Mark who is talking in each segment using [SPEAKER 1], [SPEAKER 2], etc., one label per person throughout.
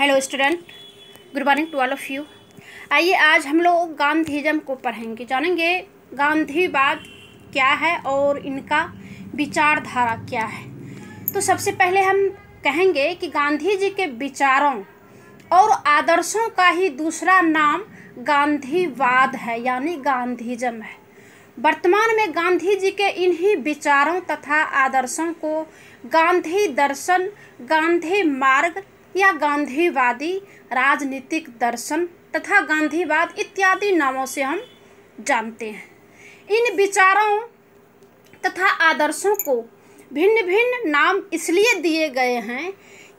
[SPEAKER 1] Hello student, good morning to all of you. आइए आज हम लोग गांधीज़म को पढ़ेंगे, जानेंगे गांधीवाद क्या है और इनका विचारधारा क्या है। तो सबसे पहले हम कहेंगे कि गांधी जी के विचारों और आदर्शों का ही दूसरा नाम गांधीवाद है, यानी गांधीज़म है। वर्तमान में गांधी जी के इन्हीं विचारों तथा आदर्शों को गांधी दर्शन, गांधी मार्ग या गांधीवादी राजनीतिक दर्शन तथा गांधीवाद इत्यादि नामों से हम जानते हैं। इन विचारों तथा आदर्शों को भिन्न भिन्न नाम इसलिए दिए गए हैं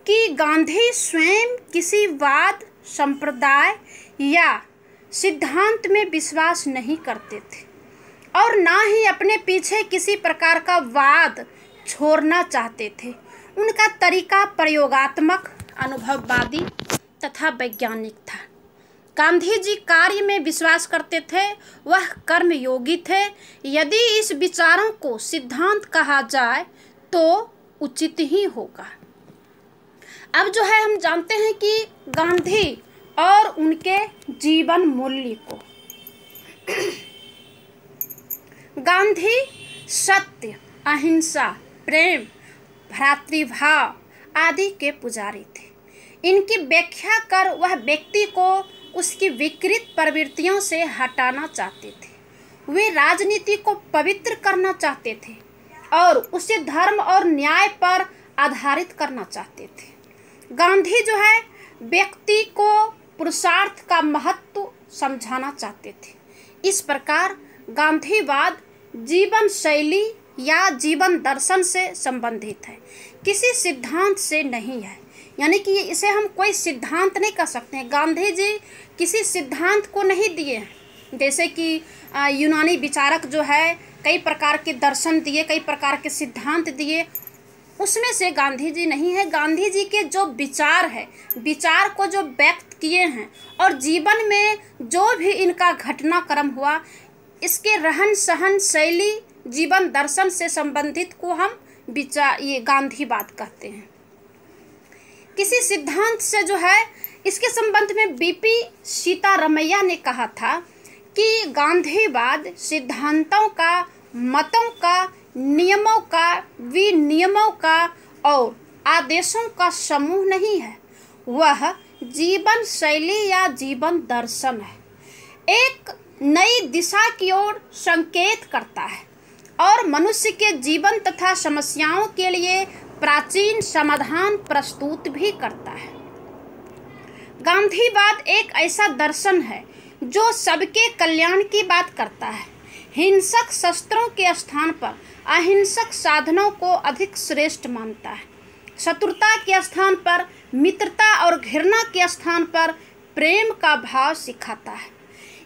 [SPEAKER 1] कि गांधी स्वयं किसी वाद, संप्रदाय या सिद्धांत में विश्वास नहीं करते थे और ना ही अपने पीछे किसी प्रकार का वाद छोड़ना चाहते थे। उनका तरीका प्रयोगात्मक, अनुभववादी तथा वैज्ञानिक था। गांधी जी कार्य में विश्वास करते थे, वह कर्मयोगी थे। यदि इस विचारों को सिद्धांत कहा जाए तो उचित ही होगा। अब जो है हम जानते हैं कि गांधी और उनके जीवन मूल्य को गांधी सत्य, अहिंसा, प्रेम, भ्रातृभाव आदि के पुजारी थे। इनकी व्याख्या कर वह व्यक्ति को उसकी विकृत प्रवृत्तियों से हटाना चाहते थे। वे राजनीति को पवित्र करना चाहते थे और उसे धर्म और न्याय पर आधारित करना चाहते थे। गांधी जो है व्यक्ति को पुरुषार्थ का महत्व समझाना चाहते थे। इस प्रकार गांधीवाद जीवन शैली या जीवन दर्शन से संबंधित है, किसी सिद्धांत से नहीं है। यानी कि इसे हम कोई सिद्धांत नहीं कर सकते हैं। गांधी जी किसी सिद्धांत को नहीं दिए हैं, जैसे कि यूनानी विचारक जो है कई प्रकार के दर्शन दिए, कई प्रकार के सिद्धांत दिए, उसमें से गांधी जी नहीं है। गांधी जी के जो विचार है, विचार को जो व्यक्त किए हैं और जीवन में जो भी इनका घटनाक्रम हुआ, इसके रहन सहन शैली, जीवन दर्शन से संबंधित को हम ये गांधीवाद कहते हैं। किसी सिद्धांत से जो है इसके संबंध में बीपी सीतारमैया ने कहा था कि गांधीवाद सिद्धांतों का, मतों का, नियमों का, विनियमों का और आदेशों का समूह नहीं है, वह जीवन शैली या जीवन दर्शन है। एक नई दिशा की ओर संकेत करता है और मनुष्य के जीवन तथा समस्याओं के लिए प्राचीन समाधान प्रस्तुत भी करता है। गांधीवाद एक ऐसा दर्शन है जो सबके कल्याण की बात करता है। हिंसक शस्त्रों के स्थान पर अहिंसक साधनों को अधिक श्रेष्ठ मानता है। शत्रुता के स्थान पर मित्रता और घृणा के स्थान पर प्रेम का भाव सिखाता है।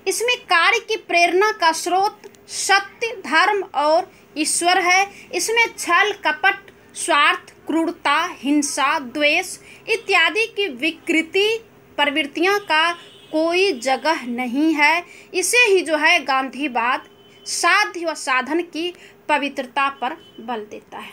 [SPEAKER 1] इसमें कार्य की प्रेरणा का स्रोत सत्य, धर्म और ईश्वर है। इसमें छल, कपट, स्वार्थ, क्रूरता, हिंसा, द्वेष इत्यादि की विकृति प्रवृत्तियों का कोई जगह नहीं है। इसे ही जो है गांधीवाद साध्य व साधन की पवित्रता पर बल देता है।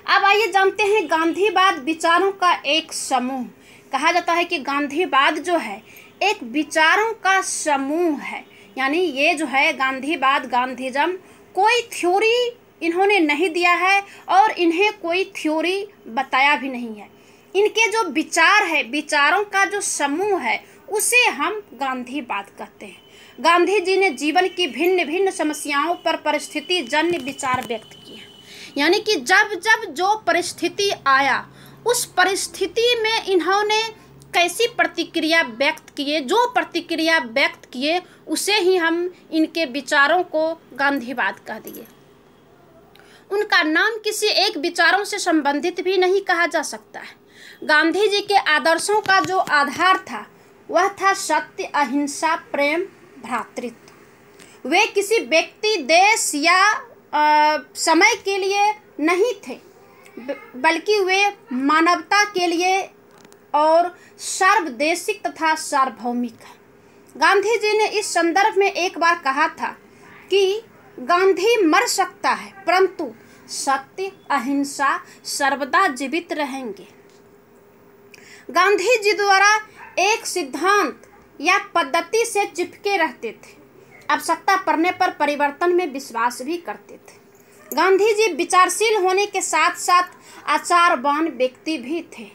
[SPEAKER 1] अब आइए जानते हैं गांधीवाद विचारों का एक समूह। कहा जाता है कि गांधीवाद जो है एक विचारों का समूह है। यानी ये जो है गांधीवाद, गांधीज़म कोई थ्योरी इन्होंने नहीं दिया है और इन्हें कोई थ्योरी बताया भी नहीं है। इनके जो विचार है, विचारों का जो समूह है, उसे हम गांधीवाद कहते हैं। गांधी जी ने जीवन की भिन्न भिन्न समस्याओं पर परिस्थिति जन्य विचार व्यक्त किए। यानी कि जब जब जो परिस्थिति आया, उस परिस्थिति में इन्होंने कैसी प्रतिक्रिया व्यक्त किए, जो प्रतिक्रिया व्यक्त किए उसे ही हम इनके विचारों को गांधीवाद कह दिए। उनका नाम किसी एक विचारों से संबंधित भी नहीं कहा जा सकता है। गांधी जी के आदर्शों का जो आधार था वह था सत्य, अहिंसा, प्रेम, भ्रातृत्व। वे किसी व्यक्ति, देश या समय के लिए नहीं थे, बल्कि वे मानवता के लिए और सर्वदेशिक तथा सार्वभौमिक है। गांधी जी ने इस संदर्भ में एक बार कहा था कि गांधी मर सकता है परंतु सत्य, अहिंसा सर्वदा जीवित रहेंगे। गांधी जी द्वारा एक सिद्धांत या पद्धति से चिपके रहते थे। आवश्यकता पड़ने पर परिवर्तन में विश्वास भी करते थे। गांधी जी विचारशील होने के साथ साथ आचारवान व्यक्ति भी थे।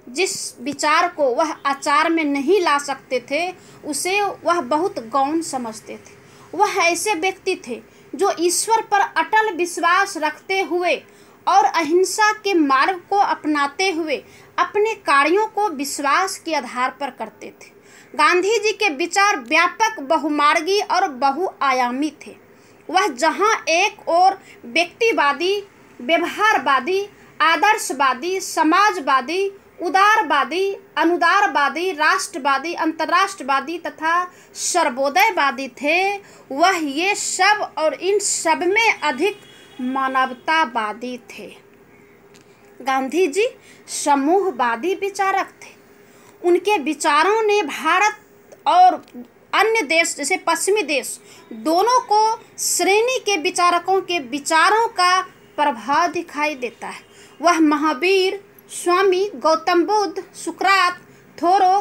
[SPEAKER 1] जिस विचार को वह आचार में नहीं ला सकते थे उसे वह बहुत गौण समझते थे। वह ऐसे व्यक्ति थे जो ईश्वर पर अटल विश्वास रखते हुए और अहिंसा के मार्ग को अपनाते हुए अपने कार्यों को विश्वास के आधार पर करते थे। गांधी जी के विचार व्यापक, बहुमार्गी और बहुआयामी थे। वह जहां एक ओर व्यक्तिवादी, व्यवहारवादी, आदर्शवादी, समाजवादी, उदारवादी, अनुदारवादी, राष्ट्रवादी, अंतर्राष्ट्रवादी तथा सर्वोदयवादी थे, वह ये सब और इन सब में अधिक मानवतावादी थे। गांधी जी समूहवादी विचारक थे। उनके विचारों ने भारत और अन्य देश जैसे पश्चिमी देश दोनों को श्रेणी के विचारकों के विचारों का प्रभाव दिखाई देता है। वह महावीर, स्वामी गौतम बुद्ध, सुकरात, थोरो,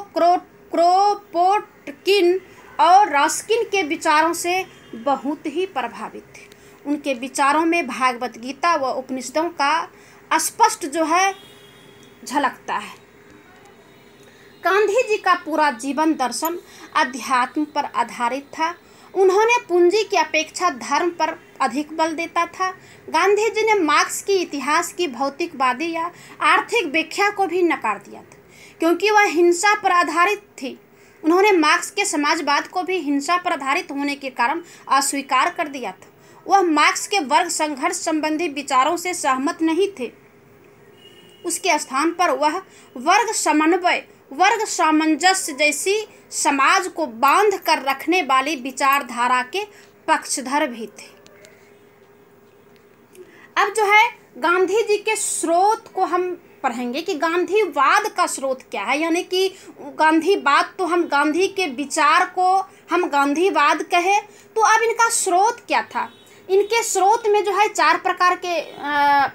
[SPEAKER 1] क्रोपोटकिन और रस्किन के विचारों से बहुत ही प्रभावित थे। उनके विचारों में भागवत गीता व उपनिषदों का स्पष्ट जो है झलकता है। गांधी जी का पूरा जीवन दर्शन अध्यात्म पर आधारित था। उन्होंने पूंजी की अपेक्षा धर्म पर अधिक बल देता था। गांधी जी ने मार्क्स की इतिहास की भौतिकवादी या आर्थिक व्याख्या को भी नकार दिया था, क्योंकि वह हिंसा पर आधारित थी। उन्होंने मार्क्स के समाजवाद को भी हिंसा पर आधारित होने के कारण अस्वीकार कर दिया था। वह मार्क्स के वर्ग संघर्ष संबंधी विचारों से सहमत नहीं थे। उसके स्थान पर वह वर्ग समन्वय, वर्ग सामंजस्य जैसी समाज को बांध कर रखने वाली विचारधारा के पक्षधर भी थे। अब जो है गांधी जी के स्रोत को हम पढ़ेंगे कि गांधीवाद का स्रोत क्या है, यानी कि गांधीवाद तो हम गांधी के विचार को हम गांधीवाद कहे, तो अब इनका स्रोत क्या था। इनके स्रोत में जो है 4 प्रकार के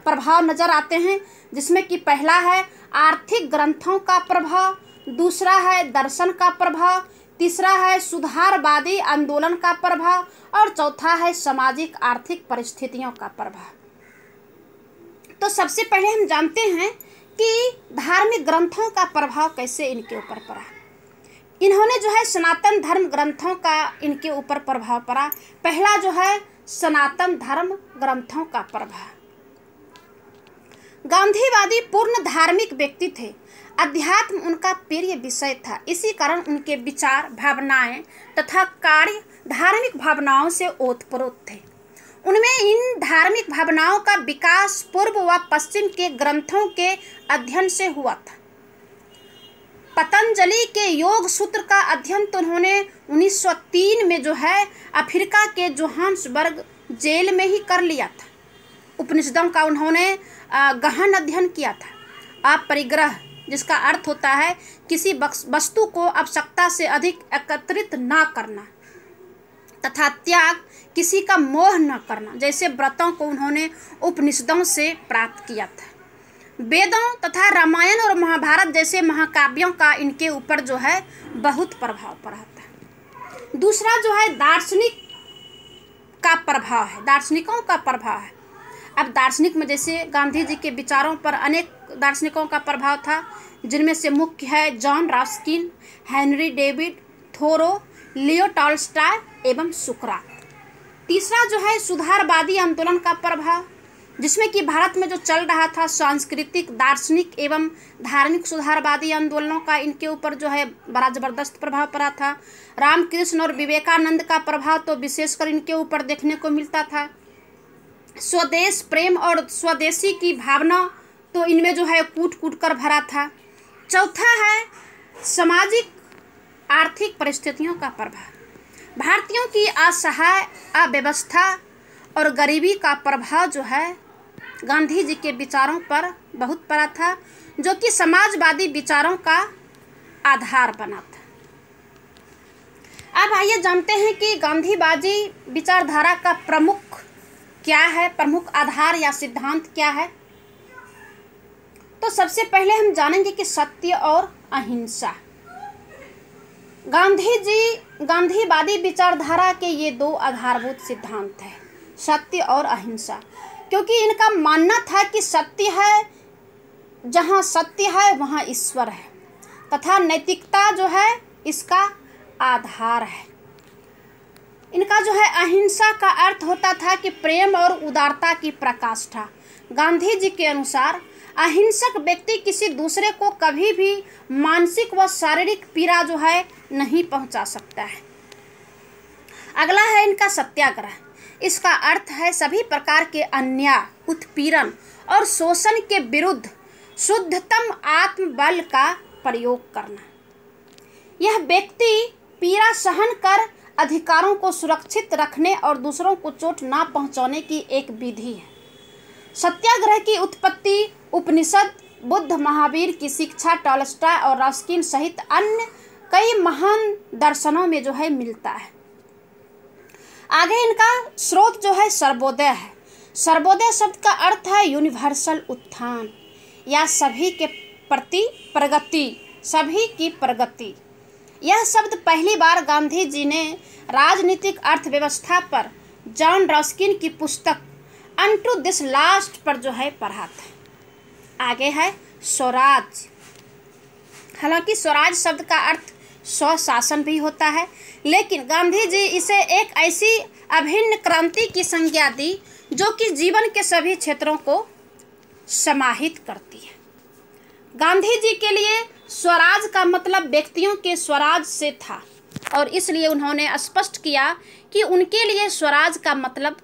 [SPEAKER 1] प्रभाव नजर आते हैं, जिसमें कि पहला है आर्थिक ग्रंथों का प्रभाव, दूसरा है दर्शन का प्रभाव, तीसरा है सुधारवादी आंदोलन का प्रभाव और चौथा है सामाजिक आर्थिक परिस्थितियों का प्रभाव। तो सबसे पहले हम जानते हैं कि धार्मिक ग्रंथों का प्रभाव कैसे इनके ऊपर पड़ा। इन्होंने जो है सनातन धर्म ग्रंथों का इनके ऊपर प्रभाव पड़ा। पहला जो है सनातन धर्म ग्रंथों का प्रभाव। गांधीवादी पूर्ण धार्मिक व्यक्ति थे। अध्यात्म उनका प्रिय विषय था। इसी कारण उनके विचार, भावनाएं तथा कार्य धार्मिक भावनाओं से ओतप्रोत थे। उनमें इन धार्मिक भावनाओं का विकास पूर्व व पश्चिम के ग्रंथों के अध्ययन से हुआ था। पतंजलि के योग सूत्र का अध्ययन तो उन्होंने 1903 में जो है अफ्रीका के जोहान्सबर्ग जेल में ही कर लिया था। उपनिषदों का उन्होंने गहन अध्ययन किया था। अपरिग्रह, जिसका अर्थ होता है किसी वस्तु को आवश्यकता से अधिक एकत्रित न करना, तथा त्याग, किसी का मोह न करना, जैसे व्रतों को उन्होंने उपनिषदों से प्राप्त किया था। वेदों तथा रामायण और महाभारत जैसे महाकाव्यों का इनके ऊपर जो है बहुत प्रभाव पड़ा था। दूसरा जो है दार्शनिक का प्रभाव है, दार्शनिकों का प्रभाव है। अब दार्शनिक में जैसे गांधी जी के विचारों पर अनेक दार्शनिकों का प्रभाव था, जिनमें से मुख्य है John Ruskin, Henry David Thoreau, Leo Tolstoy एवं सुकरात। तीसरा जो है सुधारवादी आंदोलन का प्रभाव, जिसमें कि भारत में जो चल रहा था सांस्कृतिक, दार्शनिक एवं धार्मिक सुधारवादी आंदोलनों का इनके ऊपर जो है बड़ा जबरदस्त प्रभाव पड़ा था। रामकृष्ण और विवेकानंद का प्रभाव तो विशेषकर इनके ऊपर देखने को मिलता था। स्वदेश प्रेम और स्वदेशी की भावना तो इनमें जो है कूट कूट कर भरा था। चौथा है सामाजिक आर्थिक परिस्थितियों का प्रभाव। भारतीयों की असहाय, अव्यवस्था और गरीबी का प्रभाव जो है गांधी जी के विचारों पर बहुत पड़ा था, जो कि समाजवादी विचारों का आधार बना था। अब आइए जानते हैं कि गांधीवादी विचारधारा का प्रमुख क्या है, प्रमुख आधार या सिद्धांत क्या है। तो सबसे पहले हम जानेंगे कि सत्य और अहिंसा। गांधीवादी विचारधारा के ये दो आधारभूत सिद्धांत हैं, सत्य और अहिंसा, क्योंकि इनका मानना था कि सत्य है, जहाँ सत्य है वहाँ ईश्वर है, तथा नैतिकता जो है इसका आधार है। इनका जो है अहिंसा का अर्थ होता था कि प्रेम और उदारता की प्रकाष्ठा। गांधी जी के अनुसार अहिंसक व्यक्ति किसी दूसरे को कभी भी मानसिक व शारीरिक पीड़ा जो है नहीं पहुंचा सकता है। अगला है इनका सत्याग्रह। इसका अर्थ है सभी प्रकार के अन्याय, उत्पीड़न और शोषण के विरुद्ध शुद्धतम आत्मबल का प्रयोग करना। यह व्यक्ति पीड़ा सहन कर अधिकारों को सुरक्षित रखने और दूसरों को चोट ना पहुंचाने की एक विधि है। सत्याग्रह की उत्पत्ति उपनिषद, बुद्ध, महावीर की शिक्षा, टॉलस्टॉय और रस्किन सहित अन्य कई महान दर्शनों में जो है मिलता है। आगे इनका स्रोत जो है सर्वोदय है। सर्वोदय शब्द का अर्थ है यूनिवर्सल उत्थान या सभी के प्रति प्रगति, सभी की प्रगति। यह शब्द पहली बार गांधी जी ने राजनीतिक अर्थव्यवस्था पर जॉन रस्किन की पुस्तक अनटू दिस लास्ट पर जो है पढ़ा था। आगे है स्वराज। हालांकि स्वराज शब्द का अर्थ स्वशासन भी होता है, लेकिन गांधी जी इसे एक ऐसी अभिन्न क्रांति की संज्ञा दी जो कि जीवन के सभी क्षेत्रों को समाहित करती है। गांधी जी के लिए स्वराज का मतलब व्यक्तियों के स्वराज से था और इसलिए उन्होंने स्पष्ट किया कि उनके लिए स्वराज का मतलब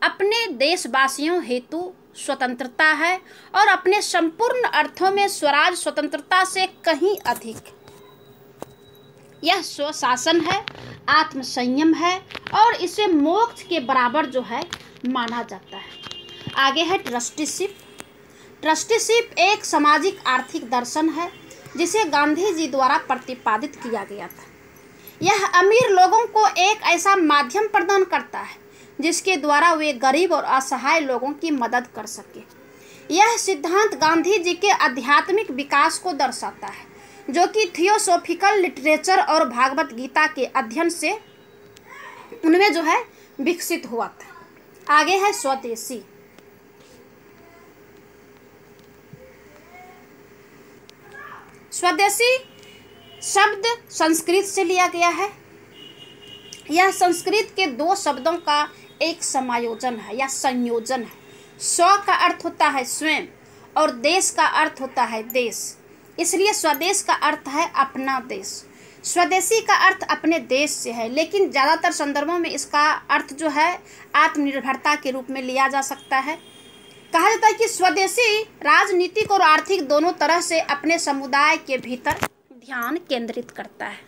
[SPEAKER 1] अपने देशवासियों हेतु स्वतंत्रता है और अपने संपूर्ण अर्थों में स्वराज स्वतंत्रता से कहीं अधिक। यह स्वशासन है, आत्मसंयम है और इसे मोक्ष के बराबर जो है माना जाता है। आगे है ट्रस्टीशिप। ट्रस्टीशिप एक सामाजिक आर्थिक दर्शन है जिसे गांधी जी द्वारा प्रतिपादित किया गया था। यह अमीर लोगों को एक ऐसा माध्यम प्रदान करता है जिसके द्वारा वे गरीब और असहाय लोगों की मदद कर सके। यह सिद्धांत गांधी जी के आध्यात्मिक विकास को दर्शाता है जो कि थियोसॉफिकल लिटरेचर और भागवत गीता के अध्ययन से उनमें जो है विकसित हुआ था। आगे है स्वदेशी। स्वदेशी शब्द संस्कृत से लिया गया है। यह संस्कृत के दो शब्दों का एक समायोजन है या संयोजन है। स्व का अर्थ होता है स्वयं और देश का अर्थ होता है देश, इसलिए स्वदेश का अर्थ है अपना देश। स्वदेशी का अर्थ अपने देश से है, लेकिन ज़्यादातर संदर्भों में इसका अर्थ जो है आत्मनिर्भरता के रूप में लिया जा सकता है। कहा जाता है कि स्वदेशी राजनीतिक और आर्थिक दोनों तरह से अपने समुदाय के भीतर ध्यान केंद्रित करता है।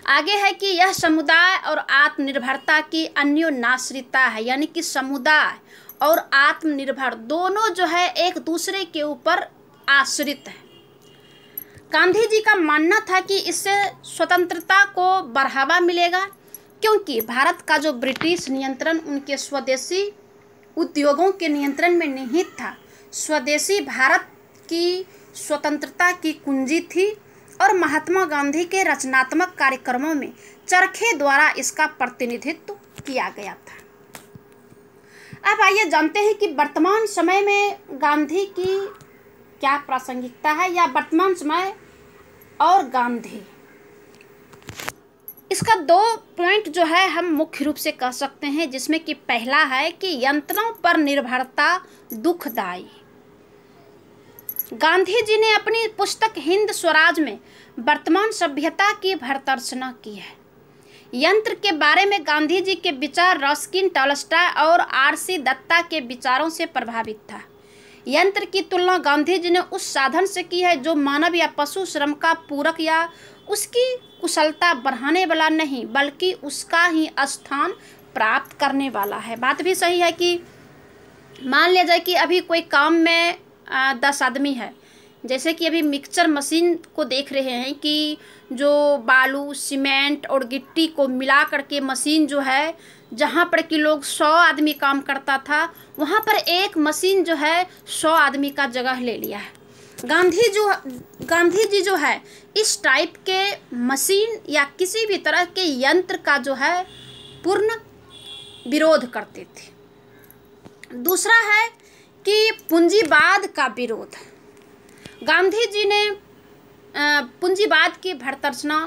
[SPEAKER 1] आगे है कि यह समुदाय और आत्मनिर्भरता की अन्योन्याश्रिता है, यानी कि समुदाय और आत्मनिर्भर दोनों जो है एक दूसरे के ऊपर आश्रित है। गांधी जी का मानना था कि इससे स्वतंत्रता को बढ़ावा मिलेगा, क्योंकि भारत का जो ब्रिटिश नियंत्रण उनके स्वदेशी उद्योगों के नियंत्रण में निहित था। स्वदेशी भारत की स्वतंत्रता की कुंजी थी और महात्मा गांधी के रचनात्मक कार्यक्रमों में चरखे द्वारा इसका प्रतिनिधित्व किया गया था। अब आइए जानते हैं कि वर्तमान समय में गांधी की क्या प्रासंगिकता है या वर्तमान समय और गांधी। इसका दो पॉइंट जो है हम मुख्य रूप से कह सकते हैं, जिसमें कि पहला है कि यंत्रों पर निर्भरता दुखदायी। गांधी जी ने अपनी पुस्तक हिंद स्वराज में वर्तमान सभ्यता की भर्त्सना की है। यंत्र के बारे में गांधी जी के विचार रस्किन, टॉलस्टॉय और आर.सी. दत्ता के विचारों से प्रभावित था। यंत्र की तुलना गांधी जी ने उस साधन से की है जो मानव या पशु श्रम का पूरक या उसकी कुशलता बढ़ाने वाला नहीं, बल्कि उसका ही स्थान प्राप्त करने वाला है। बात भी सही है कि मान लिया जाए कि अभी कोई काम में 10 आदमी है, जैसे कि अभी मिक्सचर मशीन को देख रहे हैं कि जो बालू सीमेंट और गिट्टी को मिला करके मशीन जो है, जहाँ पर कि लोग 100 आदमी काम करता था, वहाँ पर एक मशीन जो है 100 आदमी का जगह ले लिया है। गांधी जी जो है इस टाइप के मशीन या किसी भी तरह के यंत्र का जो है पूर्ण विरोध करते थे। दूसरा है कि पूंजीवाद का विरोध। गांधी जी ने पूंजीवाद की भर्त्सना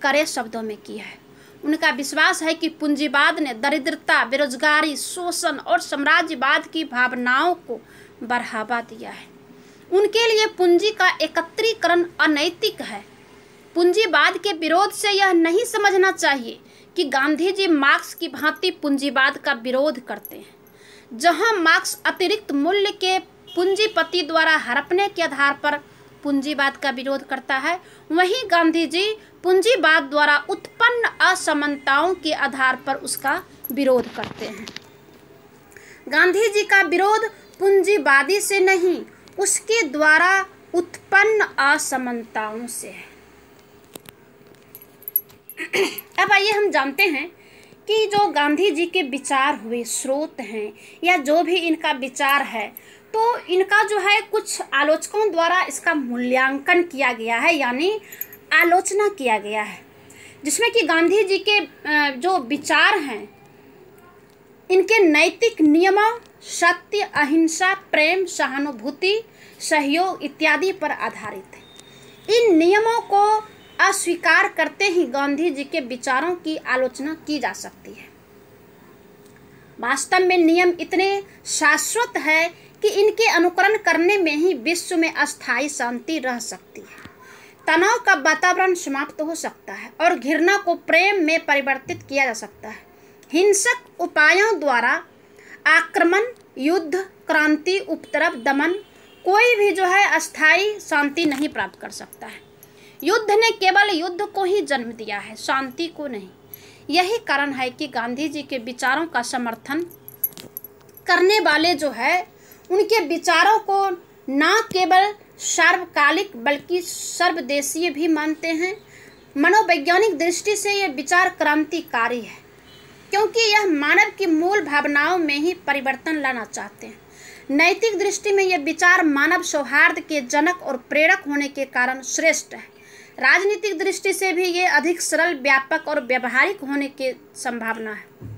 [SPEAKER 1] कड़े शब्दों में की है। उनका विश्वास है कि पूंजीवाद ने दरिद्रता, बेरोजगारी, शोषण और साम्राज्यवाद की भावनाओं को बढ़ावा दिया है। उनके लिए पूंजी का एकत्रीकरण अनैतिक है। पूंजीवाद के विरोध से यह नहीं समझना चाहिए कि गांधी जी मार्क्स की भांति पूंजीवाद का विरोध करते हैं। जहां मार्क्स अतिरिक्त मूल्य के पूंजीपति द्वारा हड़पने के आधार पर पूंजीवाद का विरोध करता है, वहीं गांधी जी पूंजीवाद द्वारा उत्पन्न असमानताओं के आधार पर उसका विरोध करते हैं। गांधी जी का विरोध पूंजीवादी से नहीं, उसके द्वारा उत्पन्न असमानताओं से है। अब आइए हम जानते हैं कि जो गांधी जी के विचार हुए स्रोत हैं या जो भी इनका विचार है, तो इनका जो है कुछ आलोचकों द्वारा इसका मूल्यांकन किया गया है, यानी आलोचना किया गया है, जिसमें कि गांधी जी के जो विचार हैं इनके नैतिक नियमों, सत्य, अहिंसा, प्रेम, सहानुभूति, सहयोग इत्यादि पर आधारित है। इन नियमों को अस्वीकार करते ही गांधी जी के विचारों की आलोचना की जा सकती है। वास्तव में नियम इतने शाश्वत है कि इनके अनुकरण करने में ही विश्व में अस्थायी शांति रह सकती है। तनाव का वातावरण समाप्त हो सकता है और घृणा को प्रेम में परिवर्तित किया जा सकता है। हिंसक उपायों द्वारा आक्रमण, युद्ध, क्रांति, उपद्रव, दमन कोई भी जो है अस्थायी शांति नहीं प्राप्त कर सकता है। युद्ध ने केवल युद्ध को ही जन्म दिया है, शांति को नहीं। यही कारण है कि गांधी जी के विचारों का समर्थन करने वाले जो है उनके विचारों को न केवल सार्वकालिक बल्कि सर्वदेशीय भी मानते हैं। मनोवैज्ञानिक दृष्टि से यह विचार क्रांतिकारी है, क्योंकि यह मानव की मूल भावनाओं में ही परिवर्तन लाना चाहते हैं। नैतिक दृष्टि में यह विचार मानव सौहार्द के जनक और प्रेरक होने के कारण श्रेष्ठ है। राजनीतिक दृष्टि से भी ये अधिक सरल, व्यापक और व्यवहारिक होने की संभावना है।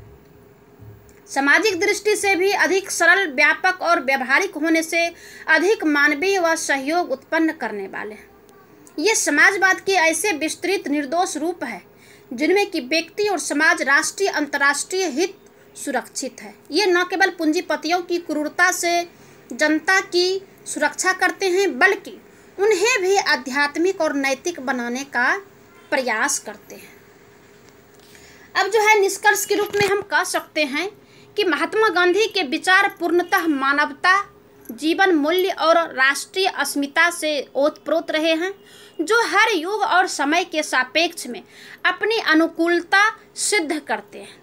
[SPEAKER 1] सामाजिक दृष्टि से भी अधिक सरल, व्यापक और व्यवहारिक होने से अधिक मानवीय व सहयोग उत्पन्न करने वाले हैं। ये समाजवाद के ऐसे विस्तृत निर्दोष रूप है जिनमें कि व्यक्ति और समाज, राष्ट्रीय अंतर्राष्ट्रीय हित सुरक्षित है। ये न केवल पूंजीपतियों की क्रूरता से जनता की सुरक्षा करते हैं, बल्कि उन्हें भी आध्यात्मिक और नैतिक बनाने का प्रयास करते हैं। अब जो है निष्कर्ष के रूप में हम कह सकते हैं कि महात्मा गांधी के विचार पूर्णतः मानवता, जीवन मूल्य और राष्ट्रीय अस्मिता से ओतप्रोत रहे हैं, जो हर युग और समय के सापेक्ष में अपनी अनुकूलता सिद्ध करते हैं।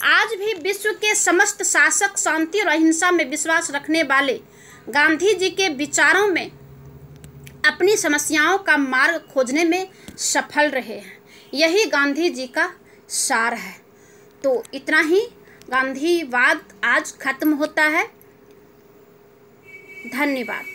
[SPEAKER 1] आज भी विश्व के समस्त शासक शांति और अहिंसा में विश्वास रखने वाले गांधी जी के विचारों में अपनी समस्याओं का मार्ग खोजने में सफल रहे हैं। यही गांधी जी का सार है। तो इतना ही, गांधीवाद आज खत्म होता है। धन्यवाद।